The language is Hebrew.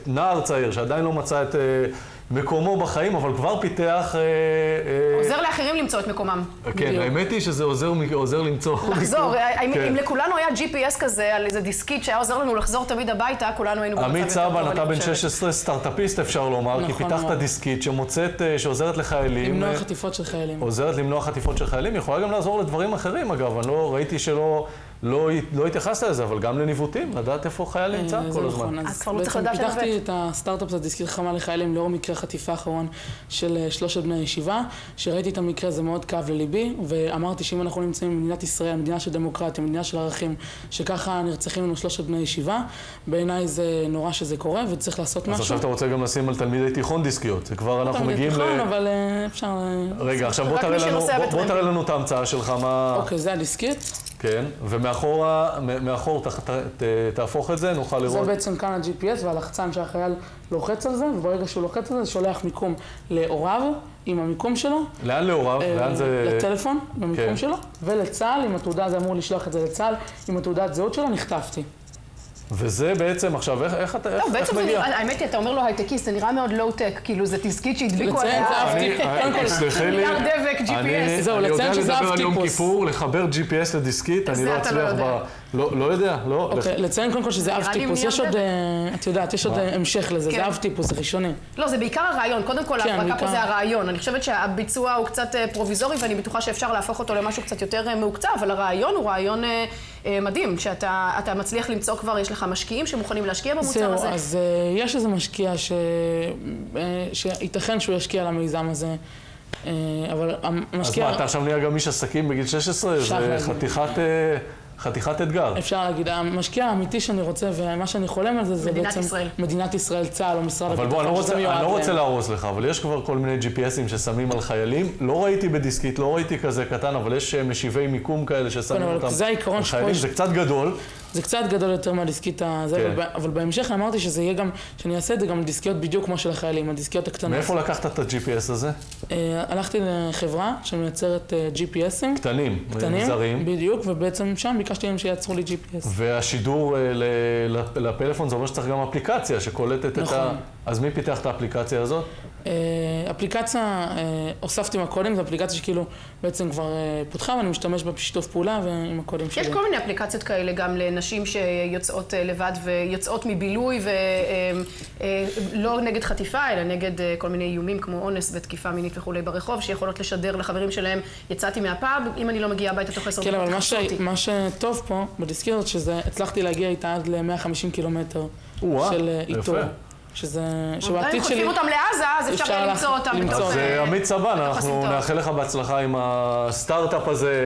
נער צעיר שעדיין לא מצא את מקומו בחיים, אבל כבר פיתח... עוזר לאחרים למצוא את מקומם. כן, האמת היא שזה עוזר למצוא... לחזור, אם לכולנו היה GPS כזה, על איזה דיסקית שהיה עוזר לנו לחזור תמיד הביתה, כולנו היינו... עמית סבן, אתה בן 16, סטארט-אפיסט אפשר לומר, כי פיתחת דיסקית שעוזרת לחיילים... למנוע חטיפות של חיילים. עוזרת למנוע חטיפות של חיילים, יכולה גם לעזור לדברים אחרים, אגב, אני לא ראיתי שלא... לא התייחסת לזה, אבל גם לניווטים, לדעת איפה חייל נמצא כל הזמן. אז כבר לא צריך לדעת לנווט. פיתחתי את הסטארט-אפ, זה דיסקית חכמה לחיילים, לאור מקרה חטיפה האחרון של 3 בני הישיבה, שראיתי את המקרה, זה מאוד כאב לליבי, ואמרתי שאם אנחנו נמצאים במדינת ישראל, מדינה של דמוקרטיה, מדינה של ערכים, שככה נרצחים לנו 3 בני ישיבה, בעיניי זה נורא שזה קורה, וצריך לעשות משהו. אז עכשיו אתה רוצה גם לשים על תלמידי תיכון דיסקיות, זה כבר אנחנו מגיעים תיכון, אבל אפשר... רגע, עכשיו בוא תראה לנו את ההמצאה שלך, מה... אוקיי, זה הדיסקית. כן, ומאחור תהפוך את זה, נוכל לראות... זה בעצם כאן ה-GPS והלחצן שהחייל לוחץ על זה, וברגע שהוא לוחץ על זה, שולח מיקום להוריו עם המיקום שלו. לאן להוריו? לאן זה... לטלפון, במיקום שלו, ולצה"ל, עם התעודה, זה אמור לשלוח את זה לצה"ל, עם התעודת זהות שלו, נחטפתי. וזה בעצם, עכשיו, איך מגיע? האמת היא, אתה אומר לו הייטקיסט, זה נראה מאוד לואו-טק, כאילו זה דיסקית שהדביקו עליה. סליחי לי, נייר דבק, GPS. אני יודע לדבר על יום כיפור, לחבר GPS לדיסקית, אני לא אצליח ב... לא יודע, לא. לציין קודם כל שזה אב טיפוס, יש עוד, את יודעת, יש עוד המשך לזה, זה אב טיפוס, זה ראשוני. לא, זה בעיקר הרעיון, קודם כל ההברקה פה זה הרעיון. אני חושבת שהביצוע הוא קצת פרוביזורי, ואני בטוחה שאפשר להפוך אותו למשהו קצת יותר מעוקצה, אבל הרעיון הוא רעיון מדהים, שאתה מצליח למצוא כבר, יש לך משקיעים שמוכנים להשקיע במוצר הזה. זהו, אז יש איזה משקיע שייתכן שהוא ישקיע על המיזם הזה, אבל המשקיע... אז מה, אתה עכשיו נהיה גם איש עסקים בגיל 16? זה חתיכת אתגר. אפשר להגיד, המשקיע האמיתי שאני רוצה ומה שאני חולם על זה, זה בעצם מדינת ישראל, צה"ל או משרד הביטחון. אבל בוא, אני לא רוצה להרוס לך, אבל יש כבר כל מיני GPSים ששמים על חיילים. לא ראיתי בדיסקית, לא ראיתי כזה קטן, אבל יש משיבי מיקום כאלה ששמים אותם על חיילים. זה קצת גדול. זה קצת גדול יותר מהדיסקית הזה, אבל בהמשך אמרתי שזה יהיה גם, שאני אעשה את זה גם דיסקיות בדיוק כמו של החיילים, הדיסקיות הקטנות. מאיפה לקחת את ה-GPS הזה? הלכתי לחברה שמייצרת GPSים. קטנים, זרים. בדיוק, ובעצם שם ביקשתי להם שיעצרו לי GPS. והשידור לפלאפון זה אומר שצריך גם אפליקציה שקולטת את ה... אז מי פיתח את האפליקציה הזאת? אפליקציה, הוספתי עם הקודים, זו אפליקציה שכאילו בעצם כבר פותחה, ואני משתמש בה בשיתוף פעולה ועם הקודים שלי. יש כל מיני אפליקציות כאלה גם לנשים שיוצאות לבד ויוצאות מבילוי ולא נגד חטיפה, אלא נגד כל מיני איומים כמו אונס ותקיפה מינית וכולי ברחוב, שיכולות לשדר לחברים שלהם, יצאתי מהפאב, אם אני לא מגיעה הביתה תוך 10 דקות. כן, אבל מה שטוב פה בדיסקית הזאת, שזה הצלחתי להגיע איתה עד ל-150 קילומטר של איתור. שזה... אם חוטפים אותם לעזה, אז אפשר למצוא אותם. אז עמית סבן, אנחנו נאחל לך בהצלחה עם הסטארט-אפ הזה.